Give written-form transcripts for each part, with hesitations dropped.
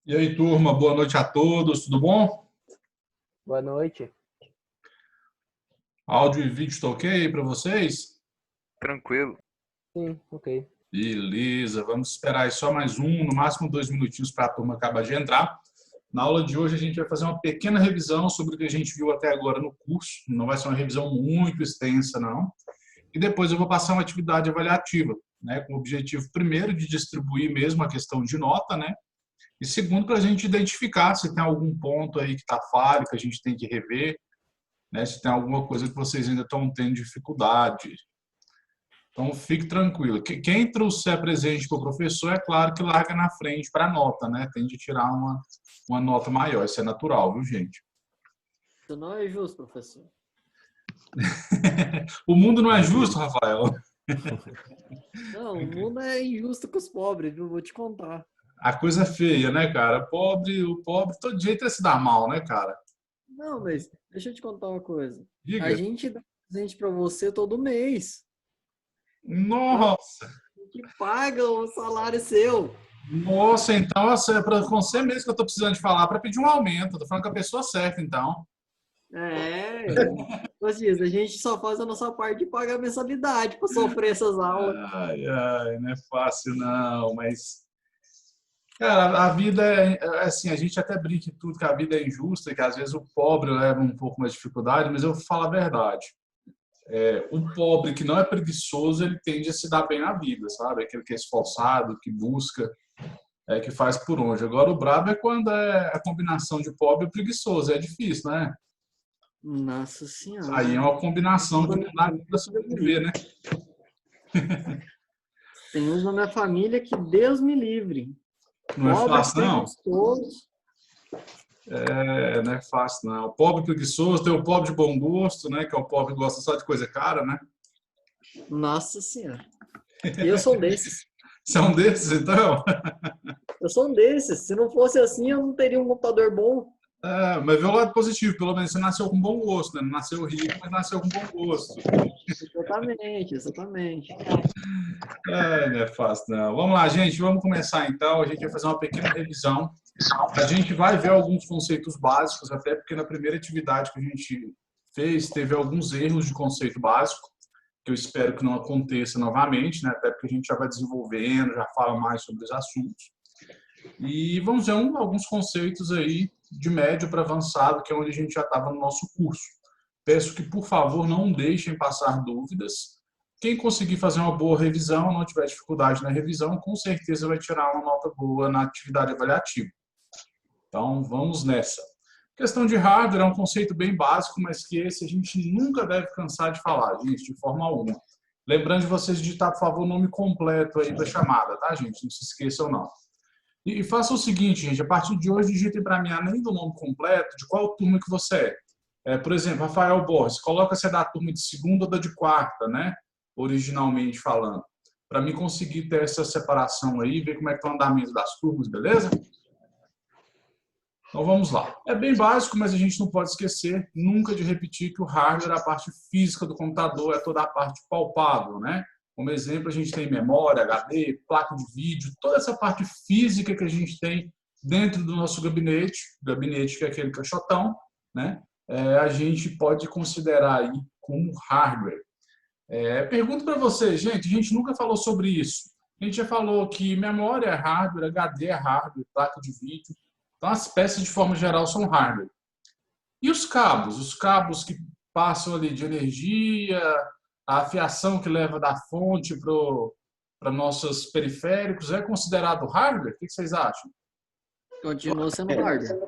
E aí, turma, boa noite a todos, tudo bom? Boa noite. Áudio e vídeo tá ok para vocês? Tranquilo. Sim, ok. Beleza, vamos esperar aí só mais no máximo 2 minutinhos para a turma acabar de entrar. Na aula de hoje a gente vai fazer uma pequena revisão sobre o que a gente viu até agora no curso. Não vai ser uma revisão muito extensa, não. E depois eu vou passar uma atividade avaliativa, né, com o objetivo, primeiro, de distribuir mesmo a questão de nota, né? E segundo, para a gente identificar se tem algum ponto aí que está falho, que a gente tem que rever, né, se tem alguma coisa que vocês ainda estão tendo dificuldade. Então, fique tranquilo. Quem trouxer presente para o professor, é claro que larga na frente para a nota, né? Tem de tirar uma nota maior. Isso é natural, viu, gente? Isso não é justo, professor. O mundo não é justo, Rafael. Não, o mundo é injusto com os pobres, viu? Vou te contar. A coisa é feia, né, cara? O pobre, todo jeito é se dar mal, né, cara? Não, mas deixa eu te contar uma coisa. A Diga. gente dá presente pra você todo mês. Nossa, A gente paga o salário seu. nossa, então é para você mesmo que eu estou precisando de falar para pedir um aumento. Estou falando com a pessoa certa, então. É. Mas diz, a gente só faz a nossa parte de pagar a mensalidade para sofrer essas aulas. Ai, ai, não é fácil não, mas cara, a vida é assim, a gente até brinca em tudo que a vida é injusta, que às vezes o pobre leva um pouco mais de dificuldade, mas eu falo a verdade. O pobre que não é preguiçoso, ele tende a se dar bem na vida, sabe? Aquele que é esforçado, que busca, que faz por onde. Agora o brabo é quando é a combinação de pobre e preguiçoso, é difícil, né? Nossa Senhora. Aí é uma combinação que não dá para sobreviver, né? Tem uns na minha família que Deus me livre. Não é Pobre, fácil, não. preguiçoso. Não é fácil, não. O pobre preguiçoso, tem o pobre de bom gosto, né? Que é o pobre que gosta só de coisa cara, né? Nossa Senhora. Eu sou um desses. Você é um desses, então? Eu sou um desses. Se não fosse assim, eu não teria um computador bom. Mas vê o lado positivo, pelo menos você nasceu com bom gosto, né? Não nasceu rico, mas nasceu com bom gosto. Exatamente, exatamente. Não é fácil, não. Vamos lá, gente, vamos começar então. A gente vai fazer uma pequena revisão. A gente vai ver alguns conceitos básicos, até porque na primeira atividade que a gente fez, teve alguns erros de conceito básico, que eu espero que não aconteça novamente, né? Até porque a gente já vai desenvolvendo, já fala mais sobre os assuntos. E vamos ver alguns conceitos aí de médio para avançado, que é onde a gente já estava no nosso curso. Peço que, por favor, não deixem passar dúvidas. Quem conseguir fazer uma boa revisão, não tiver dificuldade na revisão, com certeza vai tirar uma nota boa na atividade avaliativa. Então, vamos nessa. Questão de hardware é um conceito bem básico, mas que esse a gente nunca deve cansar de falar, gente, de forma alguma. Lembrando de vocês digitar, por favor, o nome completo aí da chamada, tá, gente? Não se esqueçam, não. E faça o seguinte, gente, a partir de hoje, digitem para mim, além do nome completo, de qual turma que você é. Por exemplo, Rafael Borges, coloca se é da turma de segunda ou da de quarta, né? Originalmente falando. Para mim conseguir ter essa separação aí, ver como é que está o andamento das turmas, beleza? Então vamos lá. É bem básico, mas a gente não pode esquecer nunca de repetir que o hardware, a parte física do computador, é toda a parte palpável, né? Como exemplo, a gente tem memória, HD, placa de vídeo, toda essa parte física que a gente tem dentro do nosso gabinete que é aquele caixotão, né? A gente pode considerar aí como hardware. Pergunto para vocês, gente, a gente nunca falou sobre isso. A gente já falou que memória é hardware, HD é hardware, placa de vídeo. Então, as peças, de forma geral, são hardware. E os cabos? Os cabos que passam ali de energia, a fiação que leva da fonte para nossos periféricos, é considerado hardware? O que vocês acham? Continua sendo hardware.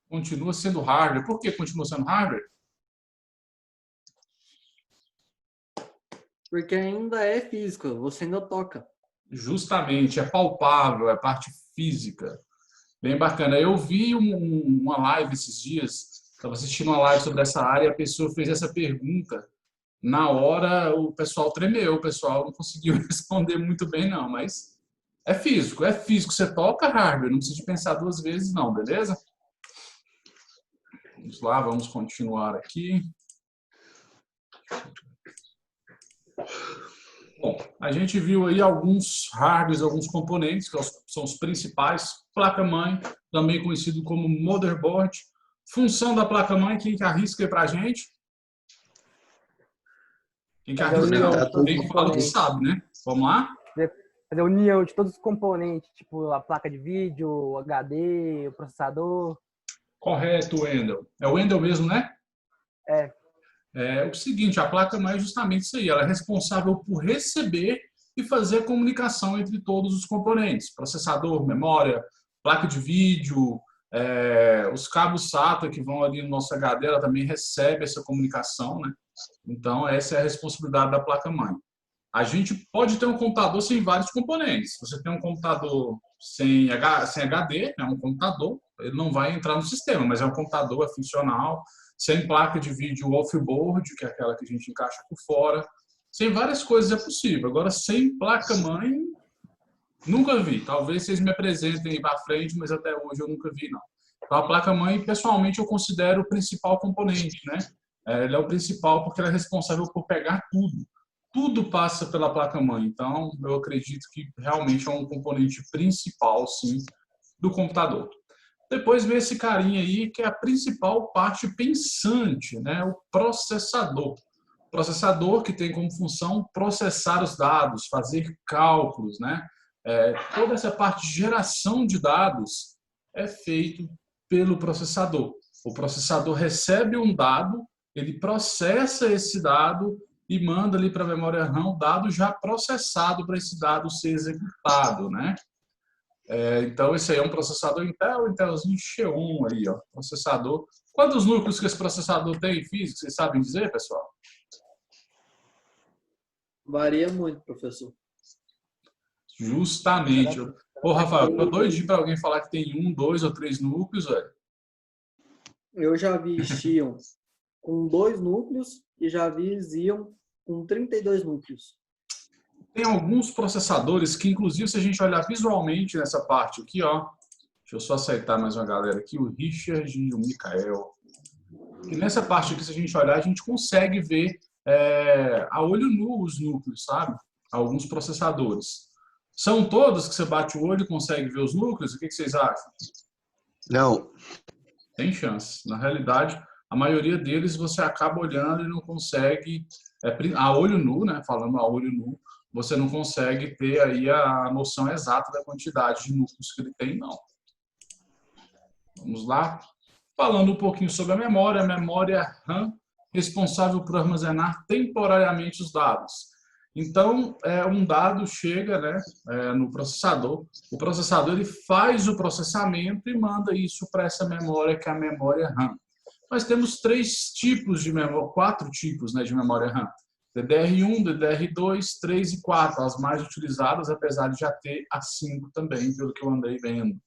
Continua sendo hardware. Por que continua sendo hardware? Porque ainda é físico, você ainda toca. Justamente, é palpável, é parte física. Bem bacana. Eu vi uma live esses dias, estava assistindo uma live sobre essa área e a pessoa fez essa pergunta. Na hora, o pessoal tremeu, o pessoal não conseguiu responder muito bem, não, mas é físico. Você toca hardware, não precisa de pensar duas vezes, não, beleza? Vamos lá, vamos continuar aqui. Bom, a gente viu aí alguns hardwares, alguns componentes, que são os principais. Placa-mãe, também conhecido como motherboard. Função da placa-mãe, quem que arrisca aí pra gente? Quem que Fazer a arrisca união não? de todos os Quem que fala que componentes. sabe, né? Vamos lá? Fazer a união de todos os componentes, tipo a placa de vídeo, o HD, o processador. Correto, Wendel. É o Wendel mesmo, né? É. É o seguinte, a placa-mãe é justamente isso aí. Ela é responsável por receber e fazer a comunicação entre todos os componentes. Processador, memória, placa de vídeo, os cabos SATA que vão ali no nosso HD, ela também recebe essa comunicação, né? Então, essa é a responsabilidade da placa-mãe. A gente pode ter um computador sem vários componentes. Você tem um computador sem HD, é um computador, ele não vai entrar no sistema, mas é um computador, é funcional, sem placa de vídeo off-board, que é aquela que a gente encaixa por fora. Sem várias coisas é possível. Agora, sem placa-mãe, nunca vi. Talvez vocês me apresentem aí para frente, mas até hoje eu nunca vi, não. Então, a placa-mãe, pessoalmente, eu considero o principal componente, né? Ela é o principal porque ela é responsável por pegar tudo. Tudo passa pela placa-mãe. Então, eu acredito que realmente é um componente principal, sim, do computador. Depois vem esse carinha aí, que é a principal parte pensante, né? O processador. O processador que tem como função processar os dados, fazer cálculos, né? Toda essa parte de geração de dados é feito pelo processador. O processador recebe um dado, ele processa esse dado e manda ali para a memória RAM o dado já processado para esse dado ser executado, né? Então, esse aí é um processador Intel, Intelzinho Xeon aí, ó, processador. Quantos núcleos que esse processador tem em física? Vocês sabem dizer, pessoal? Varia muito, professor. Justamente. Ô, Rafael, eu tô doidinho para alguém falar que tem 1, 2 ou 3 núcleos, velho. Eu já vi Xeon com 2 núcleos e já vi Xeon com 32 núcleos. Tem alguns processadores que, inclusive, se a gente olhar visualmente nessa parte aqui, ó, deixa eu só aceitar mais uma galera aqui, o Richard e o Mikael. E nessa parte aqui, se a gente olhar, a gente consegue ver a olho nu os núcleos, sabe? Alguns processadores. São todos que você bate o olho e consegue ver os núcleos? O que vocês acham? Não. Tem chance. Na realidade, a maioria deles você acaba olhando e não consegue, a olho nu, né? Falando a olho nu, você não consegue ter aí a noção exata da quantidade de núcleos que ele tem, não. Vamos lá. Falando um pouquinho sobre a memória RAM, responsável por armazenar temporariamente os dados. Então, um dado chega, né, no processador, o processador ele faz o processamento e manda isso para essa memória, que é a memória RAM. Nós temos 3 tipos de memória, 4 tipos, né, de memória RAM. DDR1, DDR2, 3 e 4, as mais utilizadas, apesar de já ter a 5 também, pelo que eu andei vendo.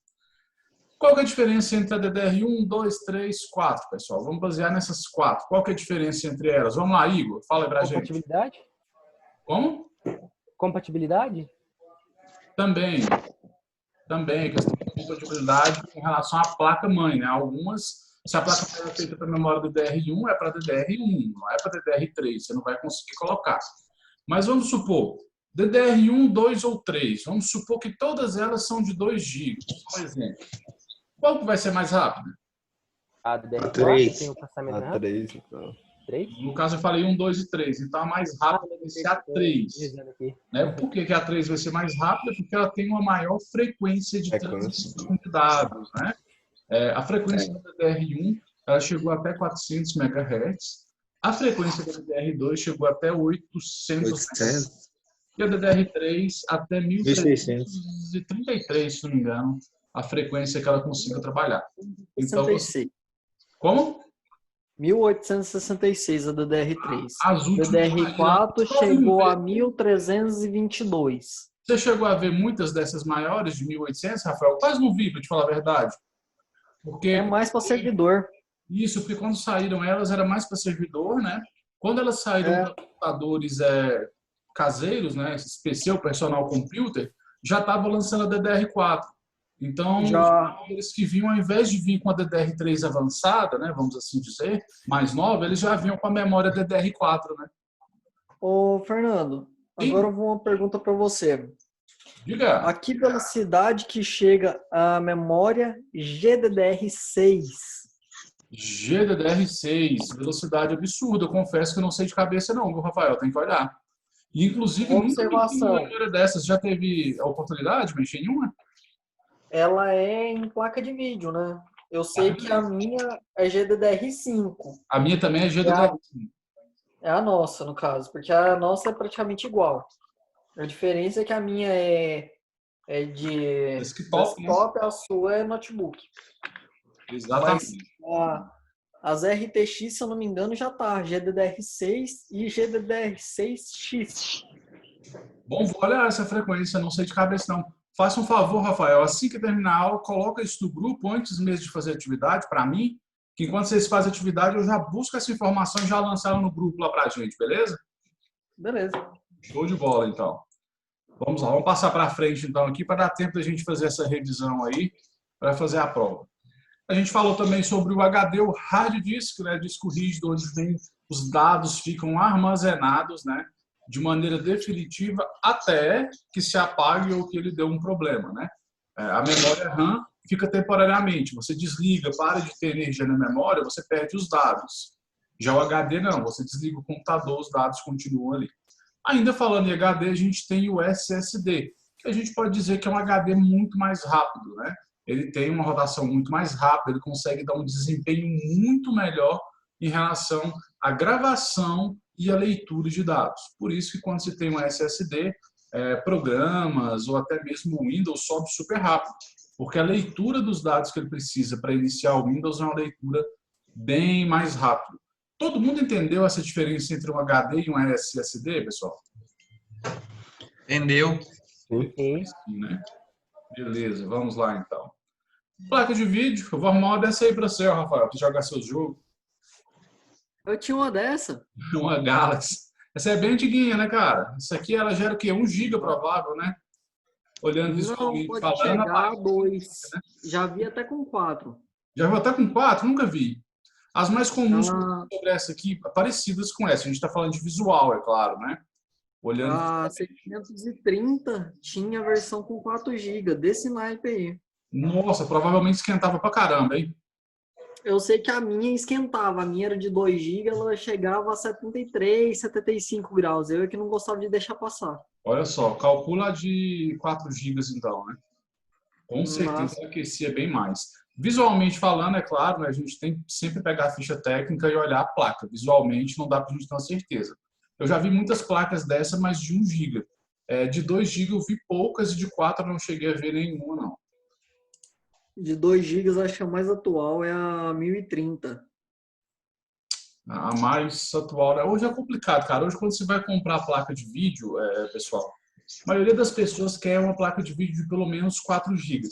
Qual que é a diferença entre a DDR1, 2, 3, 4, pessoal? Vamos basear nessas 4. Qual que é a diferença entre elas? Vamos lá, Igor, fala aí pra gente. Compatibilidade? Como? Compatibilidade? Também, questão de compatibilidade em relação à placa-mãe, né? Algumas, se a placa-mãe é feita para memória DDR1, é para DDR1, não é para DDR3, você não vai conseguir colocar. Mas vamos supor, DDR1, 2 ou 3, vamos supor que todas elas são de 2 GB, por exemplo. Qual que vai ser mais rápido? A DDR4 3. tem o processamento A rápido? 3, então. 3? No caso, eu falei 1, 2 e 3. Então, a mais rápida vai ser a 3. Né? Por que a 3 vai ser mais rápida? Porque ela tem uma maior frequência de transmissão de dados. Né? A frequência da DDR1 ela chegou até 400 MHz. A frequência da DDR2 chegou até 800 MHz. E a DDR3 até 1333, se não me engano, a frequência que ela consiga trabalhar. Então, 66. Como? 1866 a DDR3. As últimas DDR4 chegou a 1322. Você chegou a ver muitas dessas maiores de 1800, Rafael? Quase não vi, para te falar a verdade. Porque É mais para servidor. Isso, porque quando saíram elas era mais para servidor, né? Quando elas saíram para computadores caseiros, né? Esse PC, o personal computer, já estava lançando a DDR4. Então, os computadores que vinham, ao invés de vir com a DDR3 avançada, né? Vamos assim dizer, mais nova, eles já vinham com a memória DDR4, né? Ô, Fernando, Agora eu vou uma pergunta para você. Diga. A que velocidade que chega a memória GDDR6? GDDR6, velocidade absurda. Eu confesso que eu não sei de cabeça não, viu, Rafael? Tem que olhar. E, inclusive, Uma nunca mexi em uma observação. memória dessas. Já teve a oportunidade de mexer em uma? Ela é em placa de vídeo, né? Eu sei que a minha é GDDR5. A minha também é É a, GDDR5. é a nossa, no caso, porque a nossa é praticamente igual. A diferença é que a minha é de Desktop, né? desktop, a sua é notebook. Mas Exatamente. as RTX, se eu não me engano, já tá GDDR6 e GDDR6X. Bom, vou olhar essa frequência, não sei de cabeça não. Faça um favor, Rafael, assim que terminar a aula, coloca isso no grupo antes mesmo de fazer atividade, para mim, que enquanto vocês fazem atividade, eu já busco essa informação e já lançar ela no grupo lá para a gente, beleza? Beleza. Show de bola, então. Vamos lá, vamos passar para frente, então, aqui, para dar tempo da gente fazer essa revisão aí, para fazer a prova. A gente falou também sobre o HD, o hard disk, né, disco rígido, onde vem os dados ficam armazenados, né, de maneira definitiva até que se apague ou que ele dê um problema, né? A memória RAM fica temporariamente. Você desliga, para de ter energia na memória, você perde os dados. Já o HD não, você desliga o computador, os dados continuam ali. Ainda falando em HD, a gente tem o SSD, que a gente pode dizer que é um HD muito mais rápido, né? Ele tem uma rotação muito mais rápida, ele consegue dar um desempenho muito melhor em relação à gravação e à leitura de dados. Por isso que quando você tem um SSD, programas ou até mesmo o Windows sobe super rápido, porque a leitura dos dados que ele precisa para iniciar o Windows é uma leitura bem mais rápida. Todo mundo entendeu essa diferença entre um HD e um SSD, pessoal? Entendeu? Ok. Sim, né? Beleza, vamos lá então. Placa de vídeo, eu vou arrumar uma dessa aí para você, Rafael, para jogar seus jogos. Eu tinha uma dessa. Uma Galaxy. Essa é bem antiguinha, né, cara? Isso aqui ela gera o quê? 1 GB provável, né? Olhando Não, visualmente pode falando. chegar a 2. Já vi até com 4. Já viu até com 4? Nunca vi. As mais comuns Ah, sobre essa aqui, parecidas com essa. A gente está falando de visual, é claro, né? Olhando. a 630 tinha a versão com 4 GB, desse naipe aí. Nossa, provavelmente esquentava pra caramba, hein? Eu sei que a minha esquentava. A minha era de 2 GB, ela chegava a 73, 75 graus. Eu é que não gostava de deixar passar. Olha só, calcula de 4 GB então, né? Com certeza Nossa. aquecia bem mais. Visualmente falando, é claro, né, a gente tem que sempre pegar a ficha técnica e olhar a placa. Visualmente não dá para a gente ter uma certeza. Eu já vi muitas placas dessa, mas de 1 GB. De 2 GB eu vi poucas e de 4 eu não cheguei a ver nenhuma, não. De 2 GB, acho que a mais atual é a 1030. A mais atual, né? Hoje é complicado, cara. Hoje, quando você vai comprar a placa de vídeo, pessoal, a maioria das pessoas quer uma placa de vídeo de pelo menos 4 GB.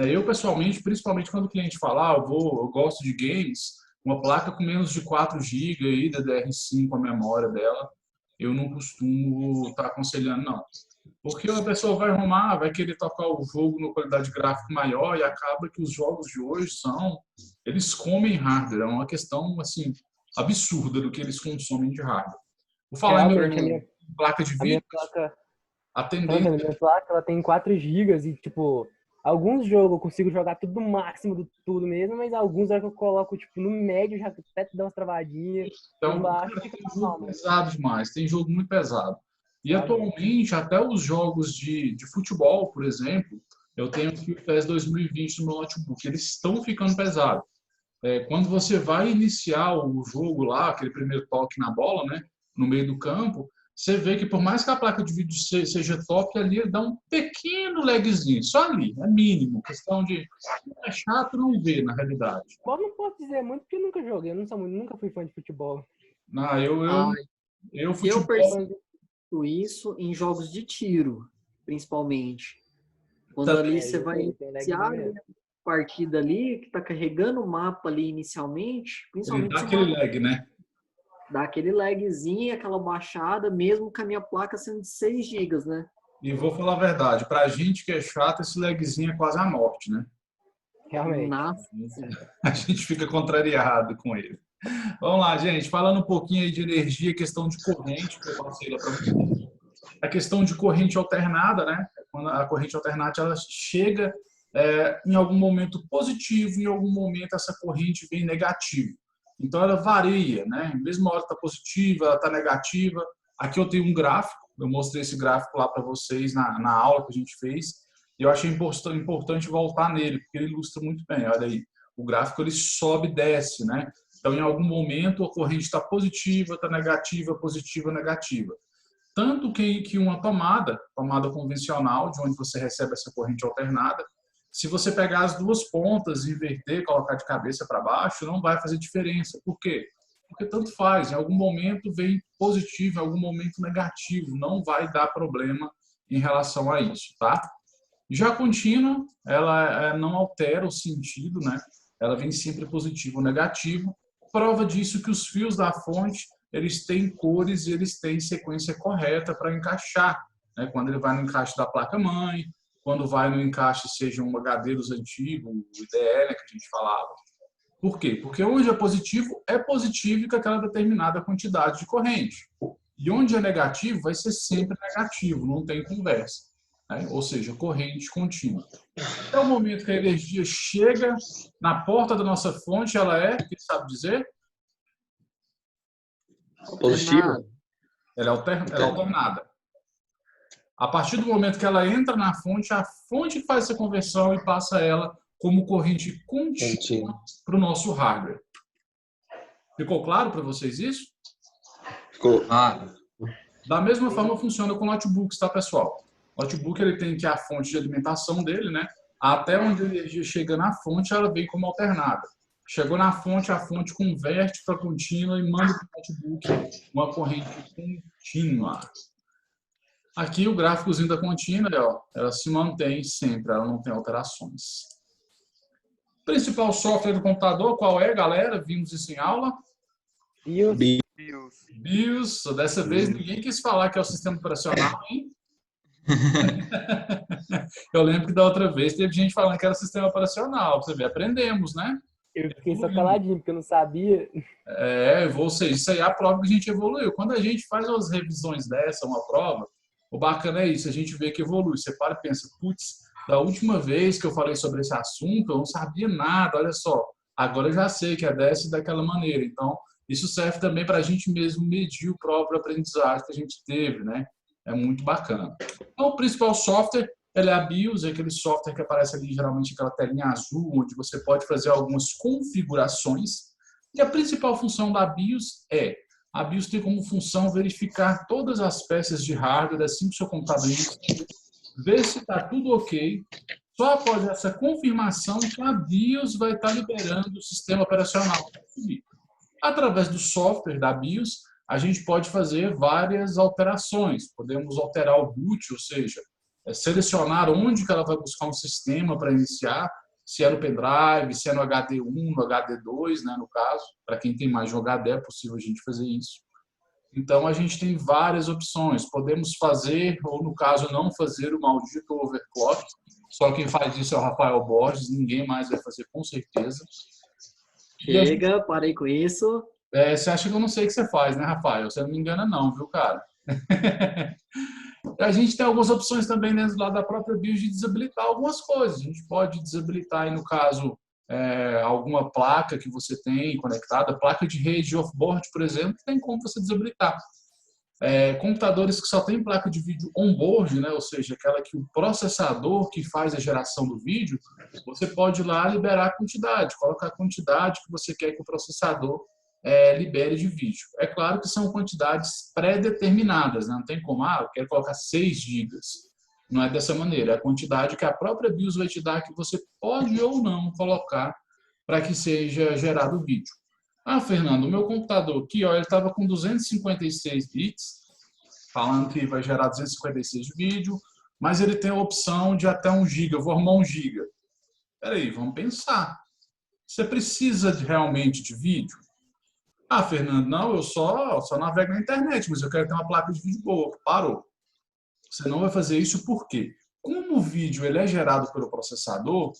Eu, pessoalmente, principalmente quando o cliente fala, eu gosto de games, uma placa com menos de 4 GB aí, DDR5, a memória dela, eu não costumo estar aconselhando, não. Porque a pessoa vai arrumar, vai querer tocar o jogo numa qualidade gráfica maior e acaba que os jogos de hoje eles comem hardware, é uma questão, assim, absurda do que eles consomem de hardware. Vou falar em Realmente, minha placa de a minha vídeo, placa, a tá tendência vendo? Minha placa ela tem 4 GB e, tipo, alguns jogos eu consigo jogar tudo no máximo do tudo mesmo, mas alguns que eu coloco, tipo, no médio já até dá umas travadinhas, então, embaixo cara, fica tem normal, jogo mano. pesado demais, tem jogo muito pesado. E Realmente. atualmente, até os jogos de futebol, por exemplo, eu tenho aqui o PES 2020 no meu notebook, eles estão ficando pesados. Quando você vai iniciar o jogo lá, aquele primeiro toque na bola, né, no meio do campo, você vê que por mais que a placa de vídeo seja top, ali ele dá um pequeno lagzinho, só ali, é mínimo, questão de... É chato não ver, na realidade. Futebol não posso dizer muito porque eu nunca joguei, eu não sou, nunca fui fã de futebol. Ah, Ah, eu futebol... percebo isso em jogos de tiro, principalmente. Quando ali Também, você vai Tem iniciar lagzinho ali mesmo. a partida ali, que tá carregando o mapa ali inicialmente, ele principalmente dá se o aquele mapa lag, né? dá aquele lagzinho, aquela baixada, mesmo com a minha placa sendo de 6 GB, né? E vou falar a verdade, pra gente que é chato, esse lagzinho é quase a morte, né? Realmente. Nossa. A gente fica contrariado com ele. Vamos lá, gente. Falando um pouquinho aí de energia, questão de corrente, que eu passei lá para vocês. a questão de corrente alternada, né? Quando a corrente alternada ela chega em algum momento positivo, em algum momento essa corrente vem negativa. Então ela varia, né? Mesmo hora está positiva, ela está negativa. Aqui eu tenho um gráfico, eu mostrei esse gráfico lá para vocês na aula que a gente fez. E eu achei importante voltar nele, porque ele ilustra muito bem. Olha aí, o gráfico ele sobe e desce, né? Então, em algum momento, a corrente está positiva, está negativa, positiva, negativa. Tanto que uma tomada convencional, de onde você recebe essa corrente alternada, se você pegar as duas pontas, inverter, colocar de cabeça para baixo, não vai fazer diferença. Por quê? Porque tanto faz. Em algum momento vem positivo, em algum momento negativo. Não vai dar problema em relação a isso, tá? Já a contínua, ela não altera o sentido, né? Ela vem sempre positivo ou negativo. Prova disso que os fios da fonte, eles têm cores e eles têm sequência correta para encaixar, né? Quando ele vai no encaixe da placa-mãe, quando vai no encaixe, seja um HD dos antigos, o IDE, né, que a gente falava. Por quê? Porque onde é positivo e com aquela determinada quantidade de corrente. E onde é negativo, vai ser sempre negativo, não tem conversa. Né? Ou seja, corrente contínua. Até o momento que a energia chega na porta da nossa fonte, ela é, quem sabe dizer? Positiva. Ela é alternada. A partir do momento que ela entra na fonte, a fonte faz essa conversão e passa ela como corrente contínua para o nosso hardware. Ficou claro para vocês isso? Ficou. Da mesma forma funciona com notebooks, tá, pessoal? O notebook ele tem que a fonte de alimentação dele, né? Até onde a energia chega na fonte, ela vem como alternada. Chegou na fonte, a fonte converte para contínua e manda para o notebook uma corrente contínua. Aqui o gráficozinho da contínua, ó, ela se mantém sempre, ela não tem alterações. Principal software do computador, qual é, galera? Vimos isso em aula? BIOS. Dessa vez ninguém quis falar que é o sistema operacional, hein? Eu lembro que da outra vez teve gente falando que era sistema operacional. Você vê, aprendemos, né? Eu fiquei só caladinho, porque eu não sabia. Ou seja, isso aí é a prova que a gente evoluiu. Quando a gente faz umas revisões dessa, uma prova, o bacana é isso, a gente vê que evolui. Você para e pensa, putz, da última vez que eu falei sobre esse assunto, eu não sabia nada, olha só. Agora eu já sei que é dessa e daquela maneira. Então, isso serve também para a gente mesmo medir o próprio aprendizagem que a gente teve, né? É muito bacana. Então, o principal software, ele é a BIOS, é aquele software que aparece ali, geralmente, aquela telinha azul, onde você pode fazer algumas configurações. E a principal função da BIOS a BIOS tem como função verificar todas as peças de hardware assim que o seu computador inicia, ver se está tudo ok. Só após essa confirmação que a BIOS vai estar liberando o sistema operacional. Através do software da BIOS, a gente pode fazer várias alterações. Podemos alterar o boot, ou seja, selecionar onde que ela vai buscar um sistema para iniciar, se é no pendrive, se é no HD1, no HD2, né, no caso. Para quem tem mais de um HD, é possível a gente fazer isso. Então, a gente tem várias opções. Podemos fazer, ou no caso, não fazer o maldito overclock. Só quem faz isso é o Rafael Borges, ninguém mais vai fazer, com certeza. Chega, parei com isso. Você acha que eu não sei o que você faz, né, Rafael? Você não me engana não, viu, cara? A gente tem algumas opções também dentro lá da própria BIOS de desabilitar algumas coisas. A gente pode desabilitar, aí, no caso, alguma placa que você tem conectada, placa de rede off-board, por exemplo, tem como você desabilitar. Computadores que só tem placa de vídeo on-board, né, ou seja, aquela que o processador que faz a geração do vídeo, você pode ir lá liberar a quantidade, colocar a quantidade que você quer que o processador libere de vídeo. É claro que são quantidades pré-determinadas, né? Não tem como, eu quero colocar 6 GB. Não é dessa maneira, é a quantidade que a própria BIOS vai te dar que você pode ou não colocar para que seja gerado o vídeo. Fernando, o meu computador aqui, ele estava com 256 bits, falando que vai gerar 256 de vídeo, mas ele tem a opção de até 1 GB, eu vou arrumar 1 GB. Espera aí, vamos pensar. Você precisa realmente de vídeo? Fernando, não, eu só navego na internet, mas eu quero ter uma placa de vídeo boa. Parou. Você não vai fazer isso por quê? Como o vídeo ele é gerado pelo processador,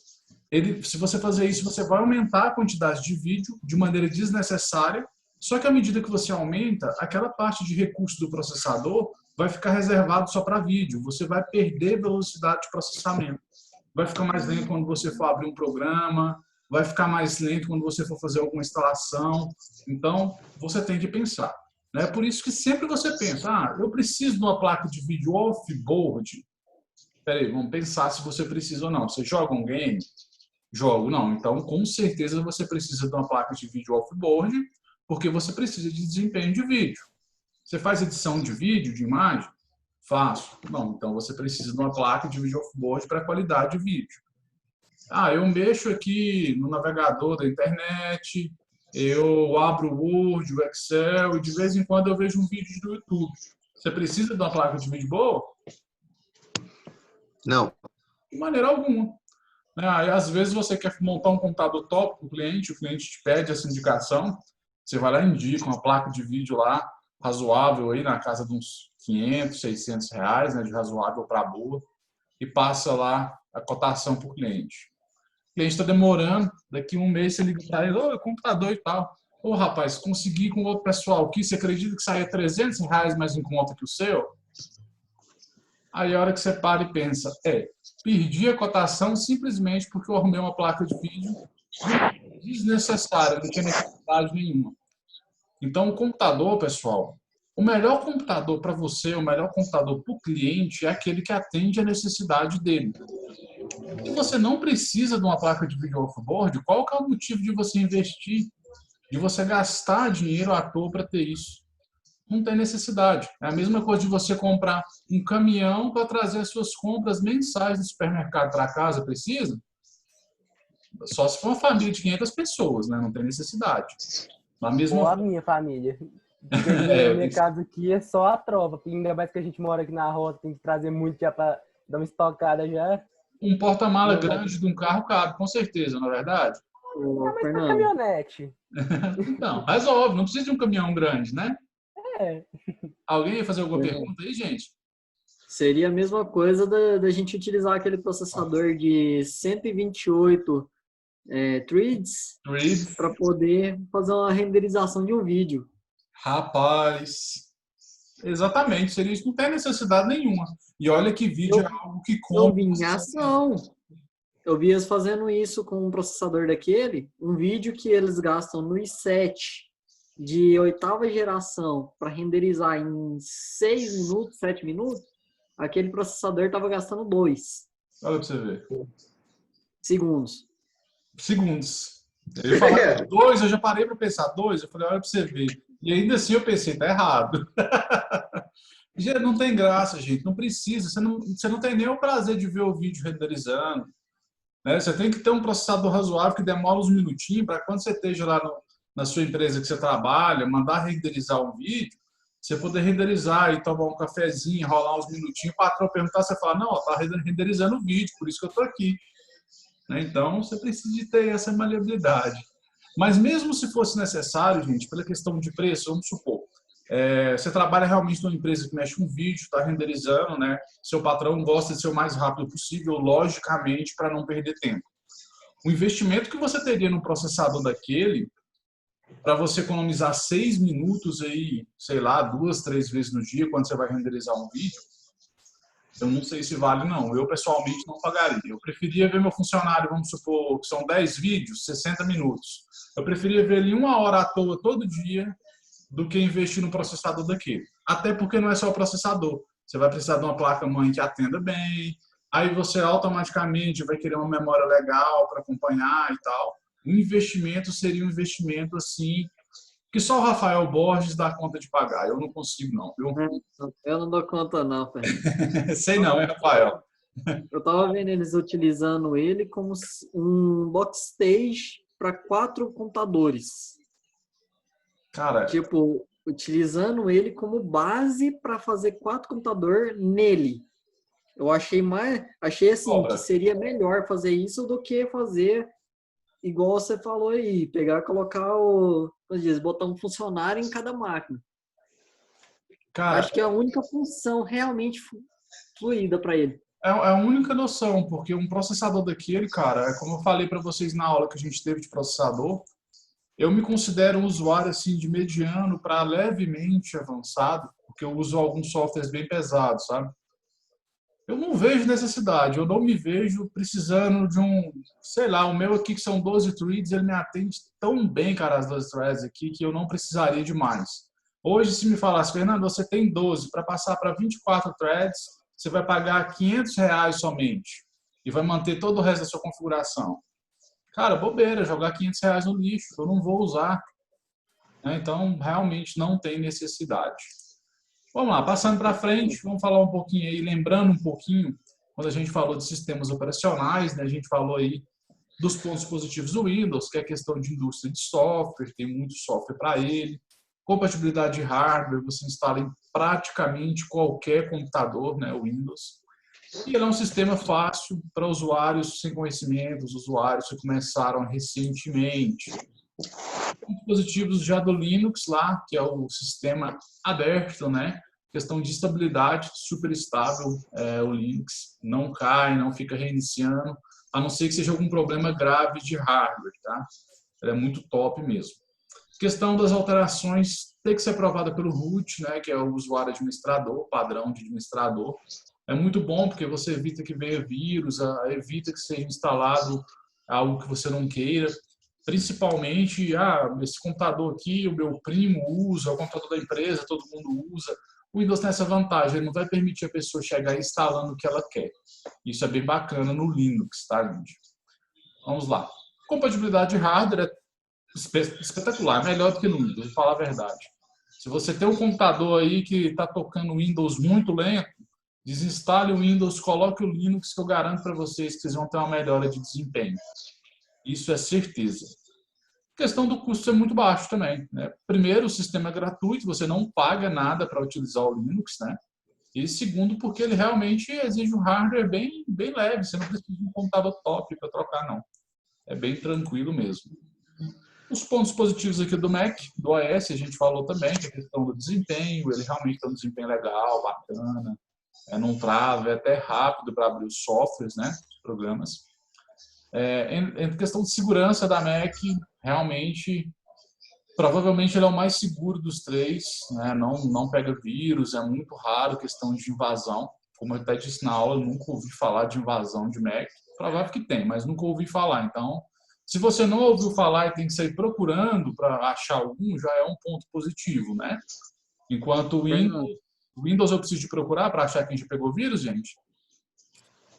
se você fazer isso, você vai aumentar a quantidade de vídeo de maneira desnecessária, só que à medida que você aumenta, aquela parte de recurso do processador vai ficar reservado só para vídeo. Você vai perder velocidade de processamento. Vai ficar mais lento quando você for abrir um programa, vai ficar mais lento quando você for fazer alguma instalação. Então, você tem que pensar. É por isso que sempre você pensa, eu preciso de uma placa de vídeo off-board. Peraí, vamos pensar se você precisa ou não. Você joga um game? Jogo, não. Então, com certeza, você precisa de uma placa de vídeo off-board, porque você precisa de desempenho de vídeo. Você faz edição de vídeo, de imagem? Faço. Não, então você precisa de uma placa de vídeo off-board para qualidade de vídeo. Eu mexo aqui no navegador da internet, eu abro o Word, o Excel, e de vez em quando eu vejo um vídeo do YouTube. Você precisa de uma placa de vídeo boa? Não. De maneira alguma. Aí, às vezes, você quer montar um computador top para o cliente te pede essa indicação, você vai lá e indica uma placa de vídeo lá, razoável, aí, na casa de uns 500, 600 reais, né, de razoável para boa, e passa lá a cotação para o cliente. O cliente está demorando, daqui um mês você liga para ele, computador e tal. Rapaz, consegui com outro pessoal aqui, você acredita que saia 300 reais mais em conta que o seu? Aí a hora que você para e pensa, perdi a cotação simplesmente porque eu arrumei uma placa de vídeo desnecessária, não tinha necessidade nenhuma. Então, o computador, pessoal, o melhor computador para você, o melhor computador para o cliente é aquele que atende a necessidade dele. Se você não precisa de uma placa de vídeo off-board, qual que é o motivo de você investir, de você gastar dinheiro à toa para ter isso? Não tem necessidade. É a mesma coisa de você comprar um caminhão para trazer as suas compras mensais do supermercado para casa, precisa? Só se for uma família de 500 pessoas, né? Não tem necessidade. Ou a minha família. No meu caso aqui é só a trova. Ainda mais que a gente mora aqui na roça, tem que trazer muito já para dar uma estocada já. Um porta-mala grande de um carro cabe, com certeza, não é verdade? Mas pra caminhonete. Não, resolve. Não precisa de um caminhão grande, né? É. Alguém ia fazer alguma pergunta aí, gente? Seria a mesma coisa da gente utilizar aquele processador de 128 threads para poder fazer uma renderização de um vídeo. Rapaz, exatamente, seria isso. Não tem necessidade nenhuma. E olha que vídeo é algo que come. Eu vi em ação. Eu vi eles fazendo isso com um processador daquele, um vídeo que eles gastam no i7 de 8ª geração para renderizar em 6 minutos, 7 minutos, aquele processador estava gastando 2. Olha para você ver. Segundos. Eu ia falar 2, eu já parei para pensar 2, eu falei, olha para você ver. E ainda assim eu pensei, tá errado. Não tem graça, gente, não precisa. Você não tem nem o prazer de ver o vídeo renderizando. Né? Você tem que ter um processador razoável que demora uns minutinhos para quando você esteja lá na sua empresa que você trabalha, mandar renderizar um vídeo, você poder renderizar e tomar um cafezinho, enrolar uns minutinhos, o patrão perguntar, você fala, não, está renderizando o vídeo, por isso que eu estou aqui. Então, você precisa de ter essa maleabilidade. Mas mesmo se fosse necessário, gente, pela questão de preço, vamos supor, você trabalha realmente numa empresa que mexe com vídeo, está renderizando, né? Seu patrão gosta de ser o mais rápido possível, logicamente, para não perder tempo. O investimento que você teria no processador daquele, para você economizar 6 minutos aí, sei lá, 2, 3 vezes no dia, quando você vai renderizar um vídeo, eu não sei se vale, não. Eu, pessoalmente, não pagaria. Eu preferia ver meu funcionário, vamos supor, que são 10 vídeos, 60 minutos. Eu preferia ver ele 1 hora à toa todo dia do que investir no processador daquele. Até porque não é só o processador. Você vai precisar de uma placa-mãe que atenda bem, aí você automaticamente vai querer uma memória legal para acompanhar e tal. O investimento seria um investimento assim que só o Rafael Borges dá conta de pagar. Eu não consigo, não. Eu não dou conta, não, velho. Sei não, hein, Rafael? Eu tava vendo eles utilizando ele como um Boxstage para 4 computadores. Cara, tipo, utilizando ele como base para fazer 4 computadores nele. Eu achei assim que seria melhor fazer isso do que fazer igual você falou aí, pegar e colocar botar um funcionário em cada máquina. cara, acho que é a única função realmente fluida para ele. É a única noção, porque um processador daquele, cara, é como eu falei para vocês na aula que a gente teve de processador, eu me considero um usuário assim de mediano para levemente avançado, porque eu uso alguns softwares bem pesados, sabe? Eu não vejo necessidade, eu não me vejo precisando de sei lá, o meu aqui que são 12 threads, ele me atende tão bem, cara, as 12 threads aqui, que eu não precisaria de mais. Hoje, se me falasse, Fernando, você tem 12, para passar para 24 threads, você vai pagar R$ 500 somente e vai manter todo o resto da sua configuração. Cara, bobeira, jogar R$ 500 no lixo, eu não vou usar. Né? Então, realmente não tem necessidade. Vamos lá, passando para frente, vamos falar um pouquinho aí, lembrando um pouquinho, quando a gente falou de sistemas operacionais, né, a gente falou aí dos pontos positivos do Windows, que é a questão de indústria de software, tem muito software para ele, compatibilidade de hardware, você instala em praticamente qualquer computador, né, o Windows, e ele é um sistema fácil para usuários sem conhecimento, os usuários que começaram recentemente. Pontos positivos já do Linux lá, que é o sistema aberto, né? Questão de estabilidade, super estável, o Linux não cai, não fica reiniciando, a não ser que seja algum problema grave de hardware, tá? Ele é muito top mesmo. Questão das alterações tem que ser aprovada pelo root, né? Que é o usuário administrador, padrão de administrador. É muito bom porque você evita que venha vírus, evita que seja instalado algo que você não queira. Principalmente, esse computador aqui, o meu primo usa, o computador da empresa, todo mundo usa. O Windows tem essa vantagem, ele não vai permitir a pessoa chegar instalando o que ela quer. Isso é bem bacana no Linux, tá, gente? Vamos lá. Compatibilidade de hardware é espetacular, é melhor do que no Windows, vou falar a verdade. Se você tem um computador aí que está tocando Windows muito lento, desinstale o Windows, coloque o Linux, que eu garanto para vocês que vocês vão ter uma melhora de desempenho. Isso é certeza. A questão do custo é muito baixo também. Né? Primeiro, o sistema é gratuito, você não paga nada para utilizar o Linux. Né? E segundo, porque ele realmente exige um hardware bem leve, você não precisa de um computador top para trocar, não. É bem tranquilo mesmo. Os pontos positivos aqui do Mac, do OS, a gente falou também, que é a questão do desempenho, ele realmente tem um desempenho legal, bacana, não trava, é até rápido para abrir os softwares, né, os programas. Em questão de segurança da Mac, realmente, provavelmente ele é o mais seguro dos três, né? Não pega vírus, é muito raro questão de invasão. Como eu até disse na aula, eu nunca ouvi falar de invasão de Mac. Provável que tem, mas nunca ouvi falar. Então, se você não ouviu falar e tem que sair procurando para achar algum, já é um ponto positivo, né? Enquanto o Windows eu preciso de procurar para achar quem já pegou vírus, gente?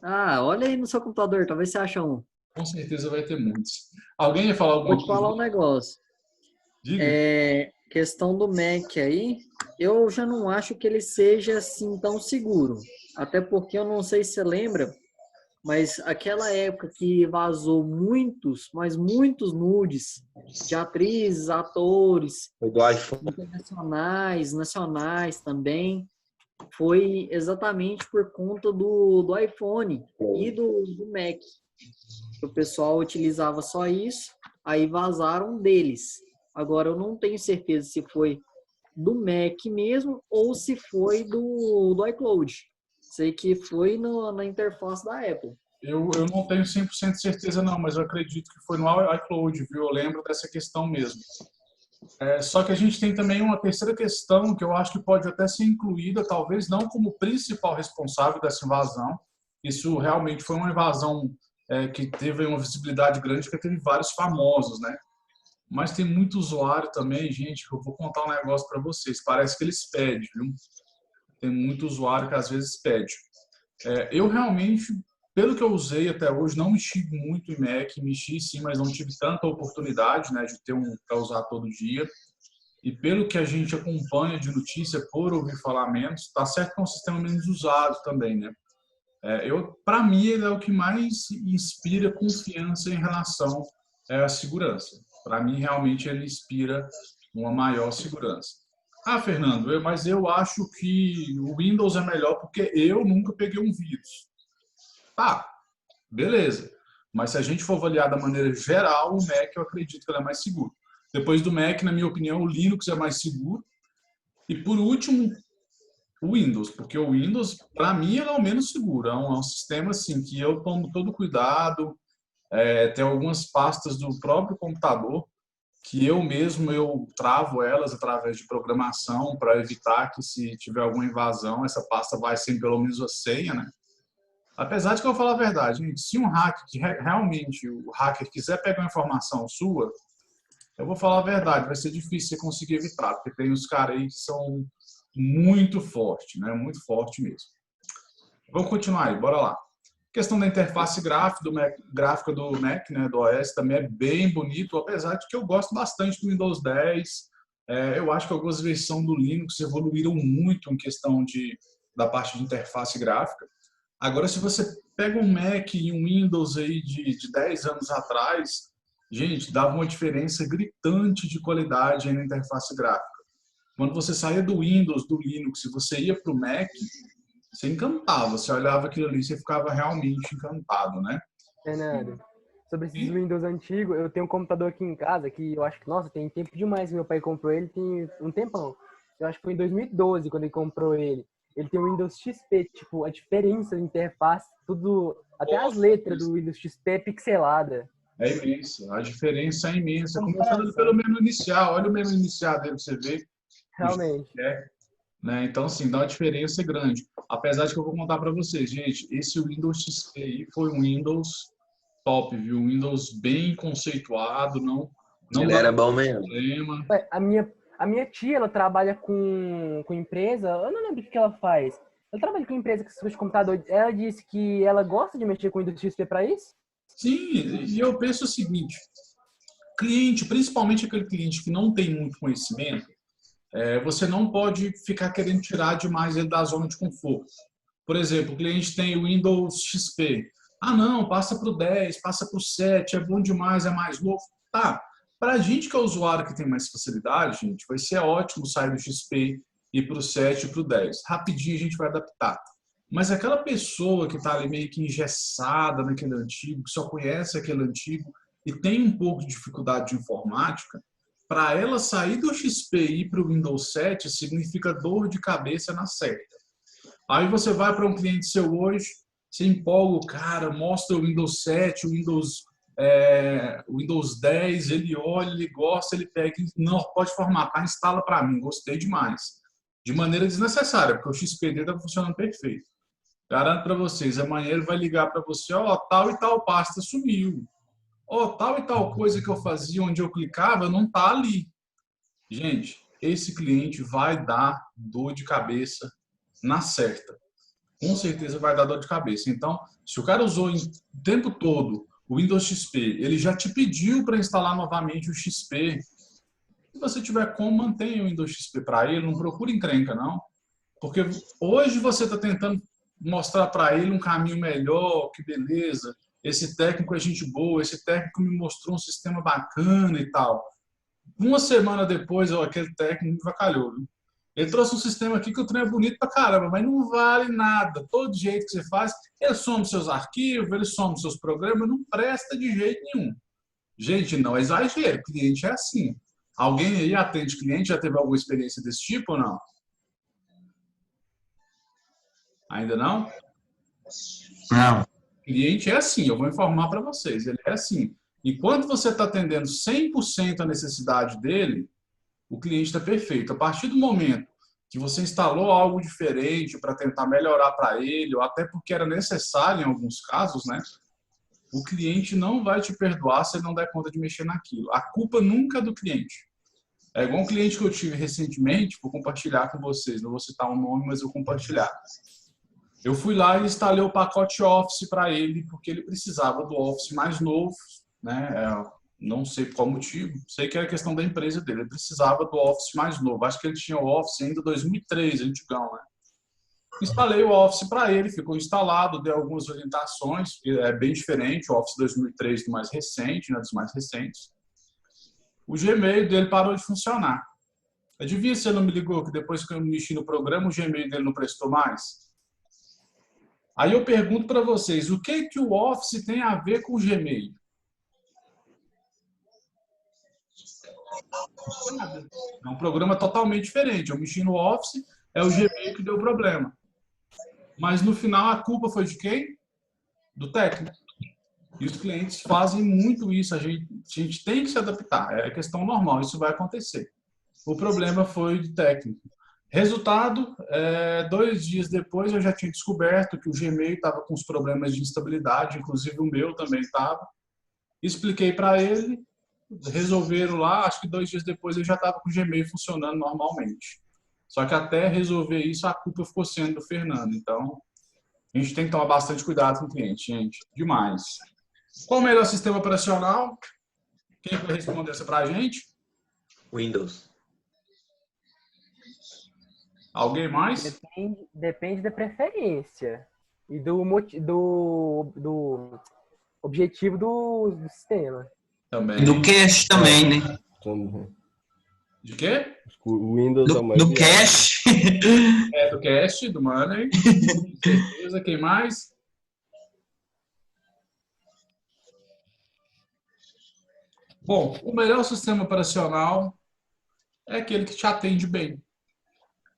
Olha aí no seu computador, talvez você ache um. Com certeza vai ter muitos. Alguém ia falar alguma coisa? Vou te falar um negócio. Diga. Questão do Mac aí, eu já não acho que ele seja assim tão seguro. Até porque eu não sei se você lembra, mas aquela época que vazou muitos, mas muitos nudes de atrizes, atores, do iPhone, internacionais, nacionais também, foi exatamente por conta do iPhone e do Mac. O pessoal utilizava só isso, aí vazaram deles. Agora, eu não tenho certeza se foi do Mac mesmo ou se foi do iCloud. Sei que foi na interface da Apple. Eu não tenho 100% de certeza não, mas eu acredito que foi no iCloud, viu? Eu lembro dessa questão mesmo. Só que a gente tem também uma terceira questão que eu acho que pode até ser incluída, talvez não como principal responsável dessa invasão. Isso realmente foi uma invasão que teve uma visibilidade grande, que teve vários famosos, né? Mas tem muito usuário também, gente, que eu vou contar um negócio para vocês. Parece que eles pedem, viu? Tem muito usuário que às vezes pede. Eu realmente, pelo que eu usei até hoje, não mexi muito em Mac, mexi sim, mas não tive tanta oportunidade, né, de ter um para usar todo dia. E pelo que a gente acompanha de notícia, por ouvir falar menos, tá certo que é um sistema menos usado também, né? Para mim, ele é o que mais inspira confiança em relação à segurança. Para mim, realmente, ele inspira uma maior segurança. Fernando, mas eu acho que o Windows é melhor porque eu nunca peguei um vírus. Tá, beleza. Mas se a gente for avaliar da maneira geral, o Mac eu acredito que ele é mais seguro. Depois do Mac, na minha opinião, o Linux é mais seguro. E por último, o Windows, porque o Windows, para mim, ele é o menos seguro. É um sistema assim, que eu tomo todo cuidado. Tem algumas pastas do próprio computador que eu travo elas através de programação para evitar que, se tiver alguma invasão, essa pasta vai sem pelo menos a senha, né? Apesar de que eu vou falar a verdade, gente, se um hacker, que realmente o hacker quiser pegar uma informação sua, eu vou falar a verdade, vai ser difícil você conseguir evitar, porque tem uns caras aí que são muito fortes, né? Muito forte mesmo. Vamos continuar aí, bora lá. A questão da interface gráfica do Mac, né, do OS, também é bem bonito, apesar de que eu gosto bastante do Windows 10. Eu acho que algumas versões do Linux evoluíram muito em questão da parte de interface gráfica. Agora, se você pega um Mac e um Windows aí de 10 anos atrás, gente, dava uma diferença gritante de qualidade aí na interface gráfica. Quando você saía do Windows, do Linux, e você ia para o Mac, você encantava. Você olhava aquilo ali, você ficava realmente encantado, né? Fernando, sobre esses Windows antigos, eu tenho um computador aqui em casa que eu acho que, nossa, tem tempo demais que meu pai comprou ele, tem um tempão. Eu acho que foi em 2012 quando ele comprou ele. Ele tem o Windows XP, tipo, a diferença de interface, tudo, até as letras do Windows XP é pixelada. É imenso, a diferença é imensa. Começando pelo menu inicial, olha o menu inicial dele, você vê. Realmente. Né? Então, assim, dá uma diferença grande. Apesar de que eu vou contar para vocês, gente, esse Windows XP aí foi um Windows top, viu? Um Windows bem conceituado, não Ele era bom mesmo. Problema. A minha tia, ela trabalha com empresa, eu não lembro o que ela faz. Ela trabalha com empresa que se de computador. Ela disse que ela gosta de mexer com o Windows XP para isso? Sim, e eu penso o seguinte, cliente, principalmente aquele cliente que não tem muito conhecimento, você não pode ficar querendo tirar demais ele da zona de conforto. Por exemplo, o cliente tem o Windows XP. Ah, não, passa para o 10, passa para o 7, é bom demais, é mais novo. Tá, para a gente que é usuário que tem mais facilidade, gente, vai ser ótimo sair do XP e para o 7 e para o 10. Rapidinho a gente vai adaptar. Mas aquela pessoa que está ali meio que engessada naquele antigo, que só conhece aquele antigo e tem um pouco de dificuldade de informática, para ela sair do XP e ir para o Windows 7 significa dor de cabeça na certa. Aí você vai para um cliente seu hoje, você empolga o cara, mostra o Windows 7, o Windows 10, ele olha, ele gosta, ele pega, não, pode formatar, instala para mim, gostei demais. De maneira desnecessária, porque o XPD está funcionando perfeito. Garanto para vocês, amanhã ele vai ligar para você, ó, tal e tal pasta sumiu. Ó, tal e tal coisa que eu fazia onde eu clicava não tá ali. Gente, esse cliente vai dar dor de cabeça na certa. Com certeza vai dar dor de cabeça. Então, se o cara usou o tempo todo o Windows XP, ele já te pediu para instalar novamente o XP. Se você tiver como, mantenha o Windows XP para ele, não procure encrenca, não. Porque hoje você está tentando mostrar para ele um caminho melhor, que beleza, esse técnico é gente boa, esse técnico me mostrou um sistema bacana e tal. Uma semana depois, aquele técnico me vacalhou, viu? Ele trouxe um sistema aqui que o trem é bonito pra caramba, mas não vale nada. Todo jeito que você faz, ele some seus arquivos, ele some seus programas, não presta de jeito nenhum. Gente, não é exagero, cliente é assim. Alguém aí atende cliente, já teve alguma experiência desse tipo ou não? Ainda não? Não. Cliente é assim, eu vou informar para vocês, ele é assim. Enquanto você está atendendo 100% a necessidade dele, o cliente está perfeito. A partir do momento que você instalou algo diferente para tentar melhorar para ele, ou até porque era necessário em alguns casos, né? O cliente não vai te perdoar se ele não der conta de mexer naquilo. A culpa nunca é do cliente. É igual um cliente que eu tive recentemente, vou compartilhar com vocês, não vou citar o nome, mas eu vou compartilhar. Eu fui lá e instalei o pacote Office para ele, porque ele precisava do Office mais novo, né? Não sei qual motivo, sei que era questão da empresa dele, ele precisava do Office mais novo. Acho que ele tinha o Office ainda 2003, antigão, né? Instalei o Office para ele, ficou instalado, dei algumas orientações, é bem diferente, o Office 2003 do mais recente, né, dos mais recentes. O Gmail dele parou de funcionar. Adivinha se ele não me ligou que depois que eu mexi no programa, o Gmail dele não prestou mais? Aí eu pergunto para vocês, o que o Office tem a ver com o Gmail? Nada. É um programa totalmente diferente. Eu mexi no Office, é o Gmail que deu problema. Mas no final a culpa foi de quem? Do técnico. E os clientes fazem muito isso, a gente tem que se adaptar, é questão normal, isso vai acontecer. O problema foi de técnico. Resultado, 2 dias depois eu já tinha descoberto que o Gmail estava com os problemas de instabilidade, inclusive o meu também estava. Expliquei para ele, resolveram lá, acho que 2 dias depois eu já estava com o Gmail funcionando normalmente. Só que até resolver isso, a culpa ficou sendo do Fernando. Então, a gente tem que tomar bastante cuidado com o cliente, gente. Demais. Qual o melhor sistema operacional? Quem vai responder essa para a gente? Windows. Alguém mais? Depende da preferência e do objetivo do sistema. Também. E do cache também, né? De quê? O Windows é o mais Do viável. cache. Do Cast, do Money. Com certeza. Quem mais? Bom, o melhor sistema operacional é aquele que te atende bem.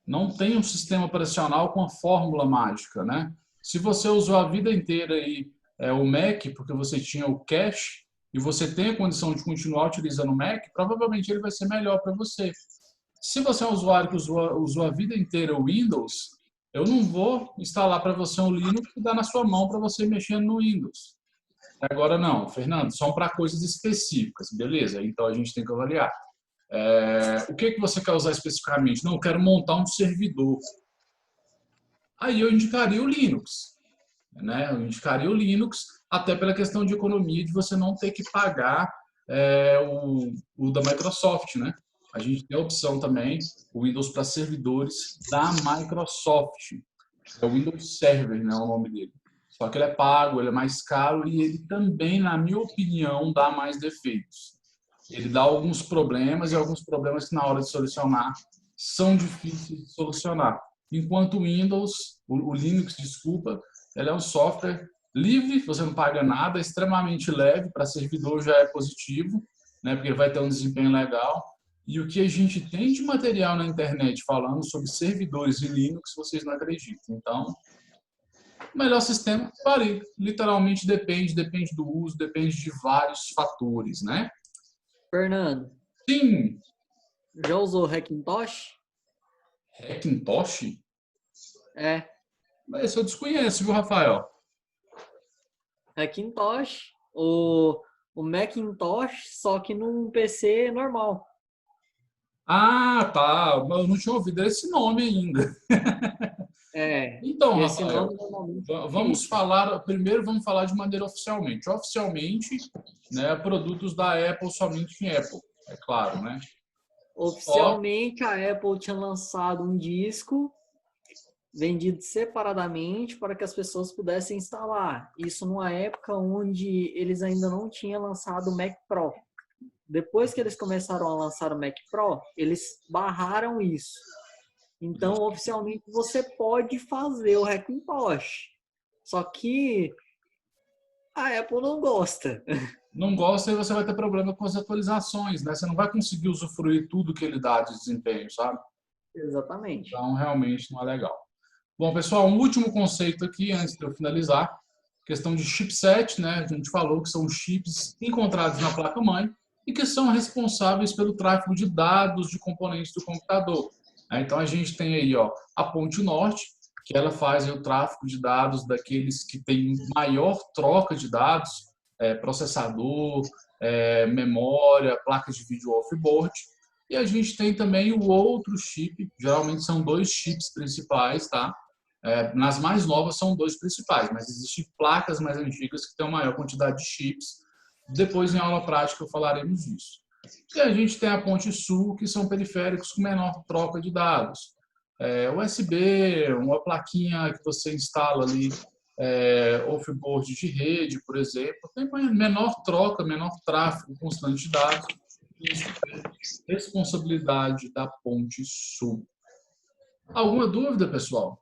Não tem um sistema operacional com a fórmula mágica, né? Se você usou a vida inteira aí, o Mac, porque você tinha o cache, e você tem a condição de continuar utilizando o Mac, provavelmente ele vai ser melhor para você. Se você é um usuário que usou a vida inteira o Windows, eu não vou instalar para você um Linux e dar na sua mão para você mexer no Windows. Agora não, Fernando, são para coisas específicas, beleza? Então a gente tem que avaliar. O que você quer usar especificamente? Não, eu quero montar um servidor. Aí eu indicaria o Linux. Né? Eu indicaria o Linux, até pela questão de economia, de você não ter que pagar o da Microsoft. Né? A gente tem a opção também, o Windows para servidores da Microsoft. É o Windows Server, né, o nome dele. Só que ele é pago, ele é mais caro e ele também, na minha opinião, dá mais defeitos. Ele dá alguns problemas e alguns problemas que na hora de solucionar são difíceis de solucionar. Enquanto o Windows, o Linux, desculpa, ele é um software livre, você não paga nada, extremamente leve, para servidor já é positivo, né, porque ele vai ter um desempenho legal. E o que a gente tem de material na internet falando sobre servidores e Linux, vocês não acreditam. Então, o melhor sistema varia. Literalmente depende do uso, depende de vários fatores, né? Fernando, Sim. já usou Hackintosh? Hackintosh? Mas esse eu desconheço, viu, Rafael? Hackintosh, o Macintosh, só que num PC normal. Ah, tá. Eu não tinha ouvido esse nome ainda. Então, esse Rafael, nome normalmente primeiro vamos falar de maneira oficialmente. Oficialmente, né, produtos da Apple somente em Apple, é claro, né? Oficialmente, a Apple tinha lançado um disco vendido separadamente para que as pessoas pudessem instalar. Isso numa época onde eles ainda não tinham lançado o Mac Pro. Depois que eles começaram a lançar o Mac Pro, eles barraram isso. Então, oficialmente, você pode fazer o Hackintosh. Só que a Apple não gosta. Não gosta e você vai ter problema com as atualizações, né? Você não vai conseguir usufruir tudo que ele dá de desempenho, sabe? Exatamente. Então, realmente não é legal. Bom, pessoal, um último conceito aqui, antes de eu finalizar. Questão de chipset, né? A gente falou que são chips encontrados na placa-mãe e que são responsáveis pelo tráfego de dados de componentes do computador. Então, a gente tem aí a Ponte Norte, que ela faz o tráfego de dados daqueles que têm maior troca de dados, processador, memória, placa de vídeo off-board. E a gente tem também o outro chip, geralmente são 2 chips principais, tá? Nas mais novas são 2 principais, mas existem placas mais antigas que têm uma maior quantidade de chips. Depois, em aula prática, falaremos disso. E a gente tem a Ponte Sul, que são periféricos com menor troca de dados. USB, uma plaquinha que você instala ali, off-board de rede, por exemplo, tem menor troca, menor tráfego constante de dados. Isso é responsabilidade da Ponte Sul. Alguma dúvida, pessoal?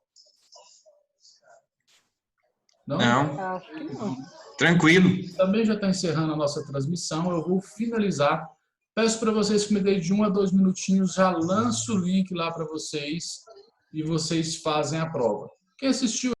Não? Acho que não. Tranquilo. Também já está encerrando a nossa transmissão. Eu vou finalizar. Peço para vocês que me deem de 1 a 2 minutinhos, já lanço o link lá para vocês e vocês fazem a prova. Quem assistiu